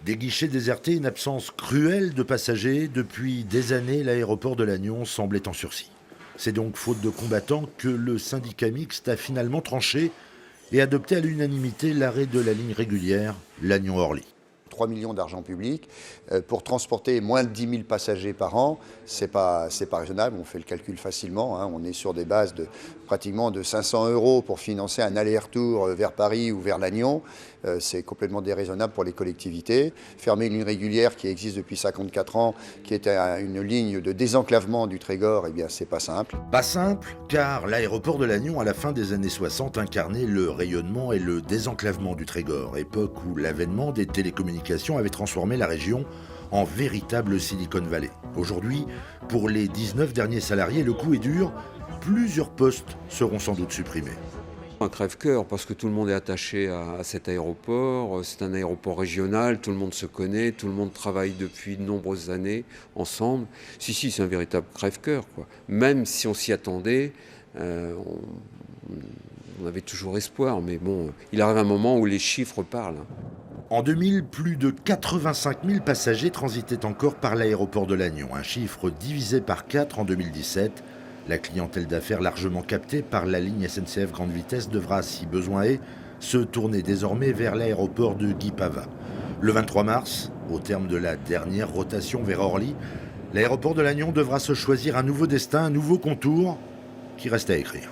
Des guichets désertés, une absence cruelle de passagers. Depuis des années, l'aéroport de Lannion semblait en sursis. C'est donc faute de combattants que le syndicat mixte a finalement tranché et adopté à l'unanimité l'arrêt de la ligne régulière Lannion-Orly. 3 millions d'argent public pour transporter moins de 10 000 passagers par an, c'est pas raisonnable, on fait le calcul facilement, hein. On est sur des bases de pratiquement de 500 € pour financer un aller-retour vers Paris ou vers Lannion. C'est complètement déraisonnable pour les collectivités. Fermer une ligne régulière qui existe depuis 54 ans, qui était une ligne de désenclavement du Trégor, eh bien c'est pas simple. Pas simple, car l'aéroport de Lannion, à la fin des années 60, incarnait le rayonnement et le désenclavement du Trégor, époque où l'avènement des télécommunications avait transformé la région en véritable Silicon Valley. Aujourd'hui, pour les 19 derniers salariés, le coup est dur. Plusieurs postes seront sans doute supprimés. Un crève-cœur parce que tout le monde est attaché à cet aéroport, c'est un aéroport régional, tout le monde se connaît, tout le monde travaille depuis de nombreuses années ensemble. Si, c'est un véritable crève-cœur, quoi. Même si on s'y attendait, on avait toujours espoir, mais bon, il arrive un moment où les chiffres parlent. En 2000, plus de 85 000 passagers transitaient encore par l'aéroport de Lannion, un chiffre divisé par 4 en 2017. La clientèle d'affaires largement captée par la ligne SNCF Grande Vitesse devra, si besoin est, se tourner désormais vers l'aéroport de Guipava. Le 23 mars, au terme de la dernière rotation vers Orly, l'aéroport de Lannion devra se choisir un nouveau destin, un nouveau contour qui reste à écrire.